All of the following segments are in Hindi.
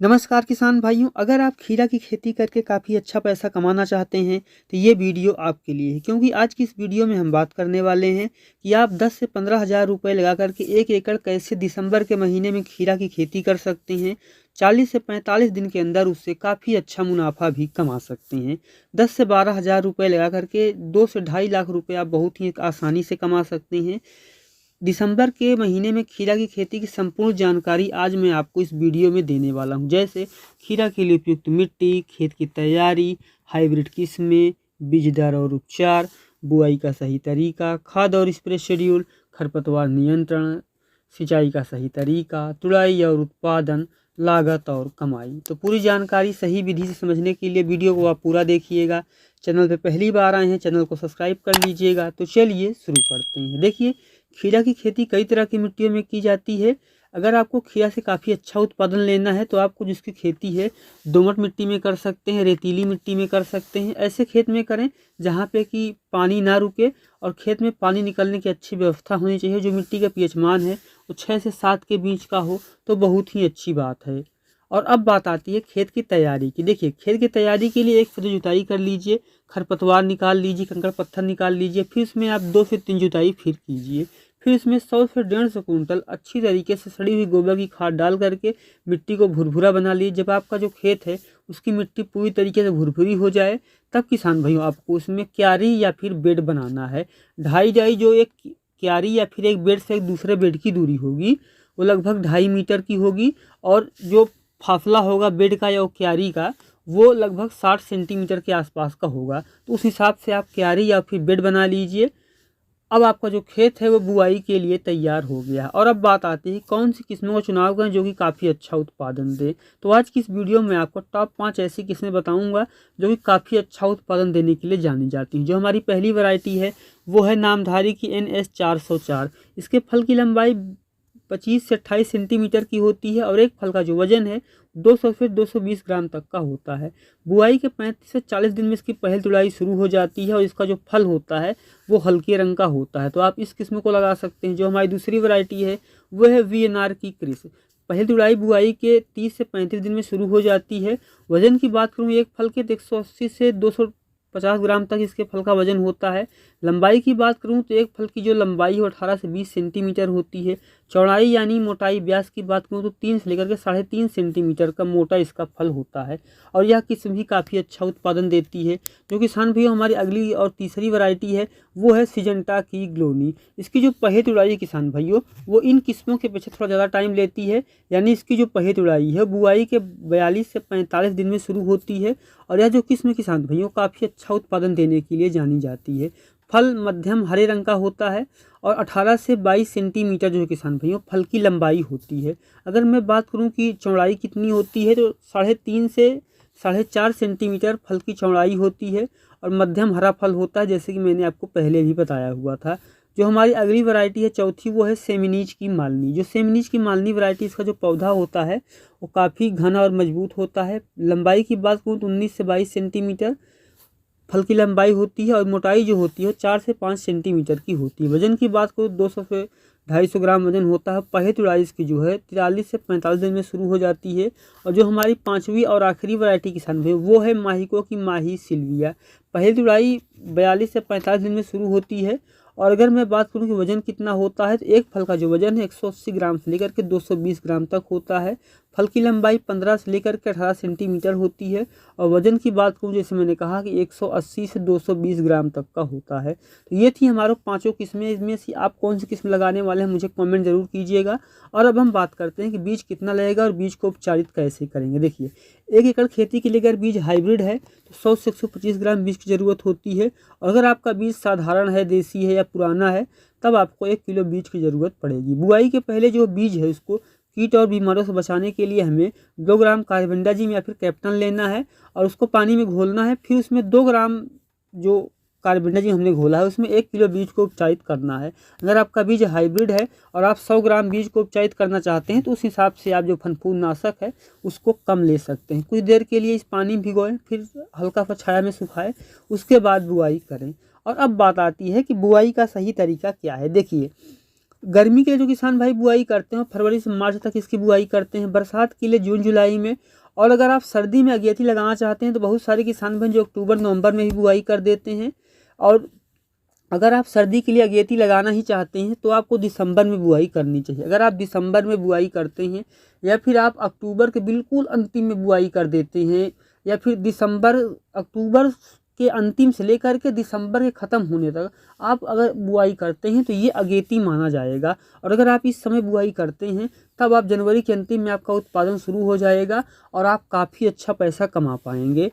नमस्कार किसान भाइयों, अगर आप खीरा की खेती करके काफ़ी अच्छा पैसा कमाना चाहते हैं तो ये वीडियो आपके लिए है। क्योंकि आज की इस वीडियो में हम बात करने वाले हैं कि आप 10 से 15 हज़ार रुपये लगा करके 1 एकड़ कैसे दिसंबर के महीने में खीरा की खेती कर सकते हैं। 40 से 45 दिन के अंदर उससे काफ़ी अच्छा मुनाफा भी कमा सकते हैं। 10 से 12 हज़ार रुपये लगा करके 2 से ढाई लाख रुपये आप बहुत ही आसानी से कमा सकते हैं। दिसंबर के महीने में खीरा की खेती की संपूर्ण जानकारी आज मैं आपको इस वीडियो में देने वाला हूं। जैसे खीरा के लिए उपयुक्त मिट्टी, खेत की तैयारी, हाइब्रिड किस्में, बीज दर और उपचार, बुआई का सही तरीका, खाद और स्प्रे शेड्यूल, खरपतवार नियंत्रण, सिंचाई का सही तरीका, तुड़ाई और उत्पादन, लागत और कमाई। तो पूरी जानकारी सही विधि से समझने के लिए वीडियो को आप पूरा देखिएगा। चैनल पे पहली बार आए हैं, चैनल को सब्सक्राइब कर लीजिएगा। तो चलिए शुरू करते हैं। देखिए, खीरा की खेती कई तरह की मिट्टियों में की जाती है। अगर आपको खीरा से काफ़ी अच्छा उत्पादन लेना है तो आपको जिसकी खेती है दोमट मिट्टी में कर सकते हैं, रेतीली मिट्टी में कर सकते हैं। ऐसे खेत में करें जहाँ पे कि पानी ना रुके और खेत में पानी निकलने की अच्छी व्यवस्था होनी चाहिए। जो मिट्टी का पीएच मान है वो 6 से 7 के बीच का हो तो बहुत ही अच्छी बात है। और अब बात आती है खेत की तैयारी की। देखिए, खेत की तैयारी के लिए एक फिर जुताई कर लीजिए, खरपतवार निकाल लीजिए, कंकड़ पत्थर निकाल लीजिए। फिर उसमें आप 2 से 3 जुताई फिर कीजिए। फिर इसमें 100 से 150 कुंटल अच्छी तरीके से सड़ी हुई गोबर की खाद डाल करके मिट्टी को भुरभुरा बना लीजिए। जब आपका जो खेत है उसकी मिट्टी पूरी तरीके से भुरभुरी हो जाए तब किसान भाइयों आपको उसमें क्यारी या फिर बेड बनाना है। ढाई ढाई जो एक क्यारी या फिर एक बेड से एक दूसरे बेड की दूरी होगी वो लगभग 2.5 मीटर की होगी। और जो फासला होगा बेड का या क्यारी का वो लगभग 60 सेंटीमीटर के आसपास का होगा। तो उस हिसाब से आप क्यारी या फिर बेड बना लीजिए। अब आपका जो खेत है वो बुआई के लिए तैयार हो गया। और अब बात आती है कौन सी किस्मों का चुनाव करें जो कि काफ़ी अच्छा उत्पादन दे। तो आज की इस वीडियो में आपको टॉप 5 ऐसी किस्में बताऊंगा जो कि काफ़ी अच्छा उत्पादन देने के लिए जानी जाती हैं। जो हमारी पहली वैरायटी है वो है नामधारी की NS 404। इसके फल की लंबाई 25 से 28 सेंटीमीटर की होती है और एक फल का जो वजन है 200 से 220 ग्राम तक का होता है। बुआई के 35 से 40 दिन में इसकी पहली तुड़ाई शुरू हो जाती है और इसका जो फल होता है वो हल्के रंग का होता है। तो आप इस किस्म को लगा सकते हैं। जो हमारी दूसरी वैरायटी है वो है VNR की क्रिस। पहली तुड़ाई बुआई के 30 से 35 दिन में शुरू हो जाती है। वजन की बात करूँ एक फल के 180 से 250 ग्राम तक इसके फल का वजन होता है। लंबाई की बात करूं तो एक फल की जो लंबाई है 18 से 20 सेंटीमीटर होती है। चौड़ाई यानी मोटाई व्यास की बात करूं तो 3 से लेकर के 3.5 सेंटीमीटर का मोटा इसका फल होता है। और यह किस्म भी काफ़ी अच्छा उत्पादन देती है। जो किसान भी हमारी अगली और तीसरी वैरायटी है वो है सिजेंटा की ग्लोनी। इसकी जो पहली तुड़ाई है किसान भाइयों वो इन किस्मों के पीछे थोड़ा ज़्यादा टाइम लेती है। यानी इसकी जो पहली तुड़ाई है बुआई के 42 से 45 दिन में शुरू होती है। और यह जो किस्म किसान भाइयों काफ़ी अच्छा उत्पादन देने के लिए जानी जाती है। फल मध्यम हरे रंग का होता है और 18 से 22 सेंटीमीटर जो है किसान भाइयों फल की लंबाई होती है। अगर मैं बात करूं कि चौड़ाई कितनी होती है तो 3.5 से 4.5 सेंटीमीटर फल की चौड़ाई होती है और मध्यम हरा फल होता है, जैसे कि मैंने आपको पहले भी बताया हुआ था। जो हमारी अगली वैरायटी है चौथी वो है सेमिनीज की मालनी। जो सेमिनीज की मालनी वैरायटी इसका जो पौधा होता है वो काफ़ी घना और मजबूत होता है। लंबाई की बात करूँ तो 19 से 22 सेंटीमीटर फल की लंबाई होती है और मोटाई जो होती है 4 से 5 सेंटीमीटर की होती है। वजन की बात करो 200 से 250 ग्राम वजन होता है। पहली तुड़ाई इसकी जो है 43 से 45 दिन में शुरू हो जाती है। और जो हमारी पांचवी और आखिरी वैरायटी किसान भाई वो है माहिको की माही सिल्विया। पहली तुड़ाई 42 से 45 दिन में शुरू होती है। और अगर मैं बात करूं कि वजन कितना होता है तो एक फल का जो वजन है 180 ग्राम से लेकर के 220 ग्राम तक होता है। फल की लंबाई 15 से लेकर के 18 सेंटीमीटर होती है। और वजन की बात करूं जैसे मैंने कहा कि 180 से 220 ग्राम तक का होता है। तो ये थी हमारे पांचों किस्में। इसमें से आप कौन सी किस्म लगाने वाले हैं मुझे कमेंट जरूर कीजिएगा। और अब हम बात करते हैं कि बीज कितना लगेगा और बीज को उपचारित कैसे करेंगे। देखिए, 1 एकड़ खेती के लिए अगर बीज हाइब्रिड है तो 100 से 125 ग्राम बीज की ज़रूरत होती है। और अगर आपका बीज साधारण है, देसी है या पुराना है तब आपको 1 किलो बीज की ज़रूरत पड़ेगी। बुआई के पहले जो बीज है उसको कीट और बीमारियों से बचाने के लिए हमें 2 ग्राम कार्बेंडाजिम या फिर कैप्टन लेना है और उसको पानी में घोलना है। फिर उसमें 2 ग्राम जो कार्बेंडाजिम हमने घोला है उसमें 1 किलो बीज को उपचारित करना है। अगर आपका बीज हाइब्रिड है और आप 100 ग्राम बीज को उपचारित करना चाहते हैं तो उस हिसाब से आप जो फनफूद नाशक है उसको कम ले सकते हैं। कुछ देर के लिए इस पानी में भिगोएं, फिर हल्का सा छाया में सुखाएं, उसके बाद बुआई करें। और अब बात आती है कि बुआई का सही तरीका क्या है। देखिए, गर्मी के लिए जो किसान भाई बुआई करते हैं फरवरी से मार्च तक इसकी बुआई करते हैं, बरसात के लिए जून जुलाई में। और अगर आप सर्दी में अगेती लगाना चाहते हैं तो बहुत सारे किसान भाई जो अक्टूबर नवंबर में ही बुआई कर देते हैं। और अगर आप सर्दी के लिए अगेती लगाना ही चाहते हैं तो आपको दिसंबर में बुआई करनी चाहिए। अगर आप दिसंबर में बुआई करते हैं या फिर आप अक्टूबर के बिल्कुल अंतिम में बुआई कर देते हैं या फिर अक्टूबर के अंतिम से लेकर के दिसंबर के ख़त्म होने तक आप अगर बुआई करते हैं तो ये अगेती माना जाएगा। और अगर आप इस समय बुआई करते हैं तब आप जनवरी के अंतिम में आपका उत्पादन शुरू हो जाएगा और आप काफ़ी अच्छा पैसा कमा पाएंगे।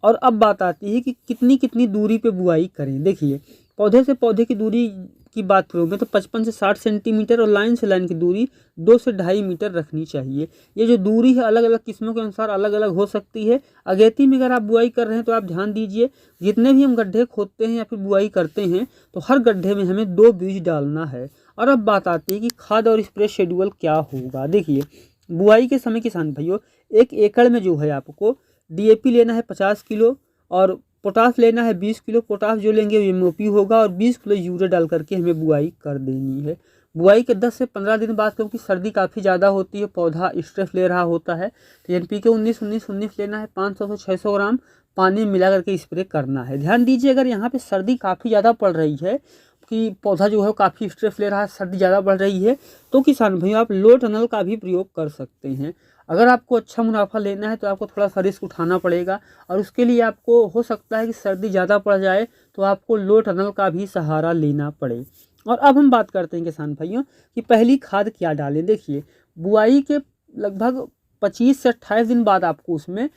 और अब बात आती है कि कितनी कितनी दूरी पे बुआई करें। देखिए, पौधे से पौधे की दूरी की बात करूँ मैं तो 55 से 60 सेंटीमीटर और लाइन से लाइन की दूरी 2 से 2.5 मीटर रखनी चाहिए। ये जो दूरी है अलग अलग किस्मों के अनुसार अलग अलग हो सकती है। अगेती में अगर आप बुआई कर रहे हैं तो आप ध्यान दीजिए, जितने भी हम गड्ढे खोदते हैं या फिर बुआई करते हैं तो हर गड्ढे में हमें 2 बीज डालना है। और अब बात आती है कि खाद और स्प्रे शेड्यूल क्या होगा। देखिए, बुआई के समय किसान भाइयों 1 एकड़ में जो है आपको DAP लेना है 50 किलो और पोटास लेना है 20 किलो। पोटास जो लेंगे वो MOP होगा और 20 किलो यूरिया डाल करके हमें बुआई कर देनी है। बुआई के 10 से 15 दिन बाद, क्योंकि सर्दी काफ़ी ज़्यादा होती है, पौधा स्ट्रेस ले रहा होता है, तो NPK 19-19-19 लेना है 500 से 600 ग्राम पानी में मिला करके स्प्रे करना है। ध्यान दीजिए, अगर यहाँ पे सर्दी काफ़ी ज़्यादा पड़ रही है कि पौधा जो है काफ़ी स्ट्रेस ले रहा है, सर्दी ज़्यादा बढ़ रही है, तो किसान भैया आप लो टनल का भी प्रयोग कर सकते हैं। अगर आपको अच्छा मुनाफा लेना है तो आपको थोड़ा सा रिस्क उठाना पड़ेगा और उसके लिए आपको हो सकता है कि सर्दी ज़्यादा पड़ जाए तो आपको लो टनल का भी सहारा लेना पड़े। और अब हम बात करते हैं किसान भाइयों कि पहली खाद क्या डालें। देखिए, बुआई के लगभग 25 से 28 दिन बाद आपको उसमें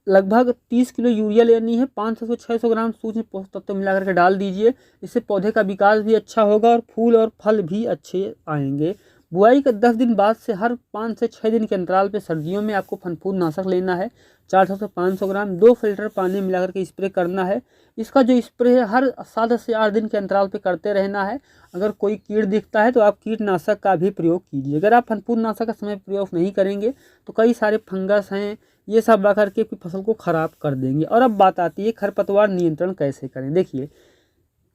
लगभग 30 किलो यूरिया लेनी है। 500 से 600 ग्राम सूक्ष्म पोषक तत्व मिला करके डाल दीजिए। इससे पौधे का विकास भी अच्छा होगा और फूल और फल भी अच्छे आएंगे। बुआई के 10 दिन बाद से हर 5 से 6 दिन के अंतराल पे सर्दियों में आपको फनफूद नाशक लेना है 400 से 500 ग्राम 2 फिल्टर पानी में मिलाकर के स्प्रे करना है। इसका जो स्प्रे है हर 7 से 8 दिन के अंतराल पे करते रहना है। अगर कोई कीट दिखता है तो आप कीटनाशक का भी प्रयोग कीजिए। अगर आप फनफूद नाशक का समय प्रयोग नहीं करेंगे तो कई सारे फंगस हैं, ये सब आकर के फसल को ख़राब कर देंगे। और अब बात आती है खरपतवार नियंत्रण कैसे करें। देखिए,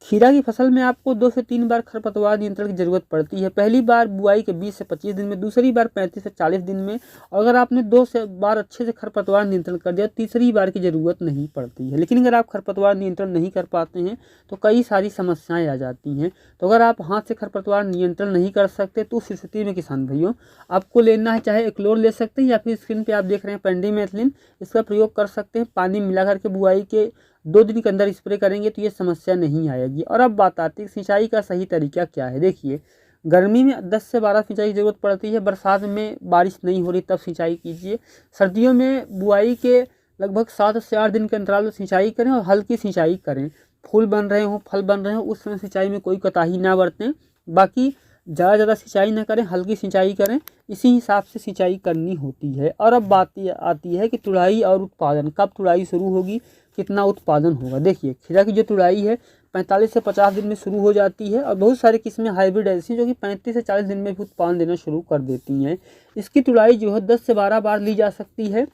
खीरा की फसल में आपको 2 से 3 बार खरपतवार नियंत्रण की ज़रूरत पड़ती है। पहली बार बुआई के 20 से 25 दिन में, दूसरी बार 35 से 40 दिन में। और अगर आपने 2 से बार अच्छे से खरपतवार नियंत्रण कर दिया, तीसरी बार की ज़रूरत नहीं पड़ती है। लेकिन अगर आप खरपतवार नियंत्रण नहीं कर पाते हैं तो कई सारी समस्याएं आ जाती हैं। तो अगर आप हाथ से खरपतवार नियंत्रण नहीं कर सकते तो उस स्थिति में किसान भाइयों आपको लेना है, चाहे एक्लोर ले सकते हैं या फिर स्क्रीन पर आप देख रहे हैं पेंडिमेथिलिन, इसका प्रयोग कर सकते हैं। पानी मिला करके बुआई के 2 दिन के अंदर स्प्रे करेंगे तो ये समस्या नहीं आएगी। और अब बात आती है सिंचाई का सही तरीका क्या है। देखिए, गर्मी में 10 से 12 सिंचाई की ज़रूरत पड़ती है। बरसात में बारिश नहीं हो रही तब सिंचाई कीजिए। सर्दियों में बुआई के लगभग 7 से 8 दिन के अंतराल में सिंचाई करें और हल्की सिंचाई करें। फूल बन रहे हों, फल बन रहे हों, उस समय सिंचाई में कोई कोताही ना बरतें। बाकी ज़्यादा सिंचाई ना करें, हल्की सिंचाई करें। इसी हिसाब से सिंचाई करनी होती है। और अब बात आती है कि तुड़ाई और उत्पादन, कब तुड़ाई शुरू होगी, कितना उत्पादन होगा। देखिए, खीरा की जो तुड़ाई है 45 से 50 दिन में शुरू हो जाती है और बहुत सारी किस्में हाइब्रिड ऐसी जो कि 35 से 40 दिन में भी उत्पादन देना शुरू कर देती हैं। इसकी तुड़ाई जो है 10 से 12 बार ली जा सकती है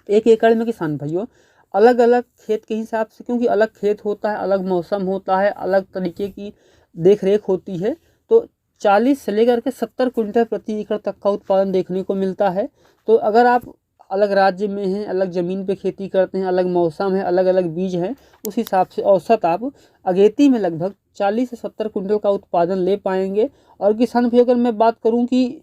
1 एकड़ में। किसान भाइयों अलग अलग खेत के हिसाब से, क्योंकि अलग खेत होता है, अलग मौसम होता है, अलग तरीके की देख रेख होती है, तो 40 से लेकर के 70 क्विंटल प्रति एकड़ तक का उत्पादन देखने को मिलता है। तो अगर आप अलग राज्य में हैं, अलग ज़मीन पे खेती करते हैं, अलग मौसम है, अलग अलग बीज हैं, उस हिसाब से औसत आप अगेती में लगभग 40 से 70 क्विंटल का उत्पादन ले पाएंगे। और किसान भाई अगर मैं बात करूं कि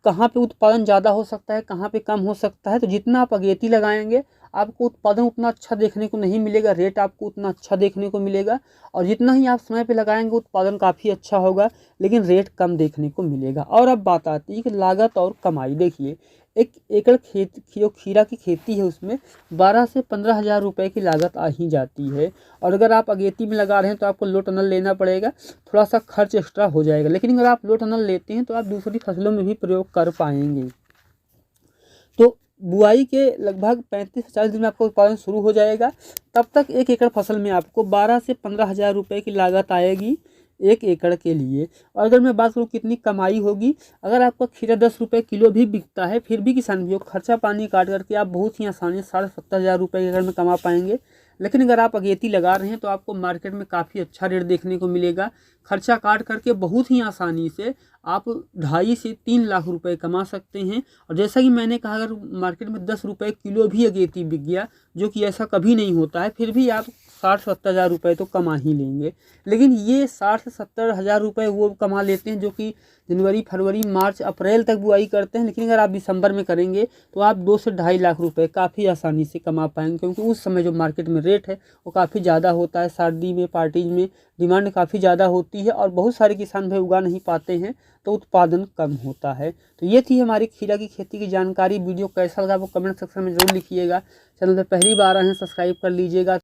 कहाँ पे उत्पादन ज़्यादा हो सकता है, कहाँ पे कम हो सकता है, तो जितना आप अगेती लगाएंगे आपको उत्पादन उतना अच्छा देखने को नहीं मिलेगा, रेट आपको उतना अच्छा देखने को मिलेगा। और जितना ही आप समय पे लगाएंगे उत्पादन काफ़ी अच्छा होगा, लेकिन रेट कम देखने को मिलेगा। और अब बात आती है कि लागत और कमाई। देखिए, 1 एकड़ खेत जो खीरा की खेती है उसमें 12 से 15 हज़ार रुपये की लागत आ ही जाती है। और अगर आप अगेती में लगा रहे हैं तो आपको लो टनल लेना पड़ेगा, थोड़ा सा खर्च एक्स्ट्रा हो जाएगा। लेकिन अगर आप लो टनल लेते हैं तो आप दूसरी फसलों में भी प्रयोग कर पाएंगे। तो बुआई के लगभग 35 से 40 दिन में आपका उत्पादन शुरू हो जाएगा। तब तक 1 एकड़ फसल में आपको 12 से 15 हज़ार रुपये की लागत आएगी 1 एकड़ के लिए। और अगर मैं बात करूँ कितनी कमाई होगी, अगर आपका खीरा 10 रुपये किलो भी बिकता है फिर भी किसान भाइयों खर्चा पानी काट करके आप बहुत ही आसानी से 70,500 रुपये एकड़ में कमा पाएंगे। लेकिन अगर आप अगेती लगा रहे हैं तो आपको मार्केट में काफ़ी अच्छा रेट देखने को मिलेगा। खर्चा काट करके बहुत ही आसानी से आप 2.5 से 3 लाख रुपए कमा सकते हैं। और जैसा कि मैंने कहा, अगर मार्केट में 10 रुपये किलो भी अगेती बिक गया, जो कि ऐसा कभी नहीं होता है, फिर भी आप 60-70 हज़ार रुपये तो कमा ही लेंगे। लेकिन ये 60 से 70 हज़ार रुपये वो कमा लेते हैं जो कि जनवरी, फरवरी, मार्च, अप्रैल तक बुआई करते हैं। लेकिन अगर आप दिसंबर में करेंगे तो आप 2 से 2.5 लाख रुपए काफ़ी आसानी से कमा पाएंगे, क्योंकि उस समय जो मार्केट में रेट है वो काफ़ी ज़्यादा होता है। सर्दी में, पार्टीज में डिमांड काफ़ी ज़्यादा होती है और बहुत सारे किसान भाई उगा नहीं पाते हैं, तो उत्पादन कम होता है। तो ये थी हमारी खीरा की खेती की जानकारी। वीडियो कैसा लगा वो कमेंट सेक्शन में जरूर लिखिएगा। चैनल पर पहली बार आए हैं सब्सक्राइब कर लीजिएगा।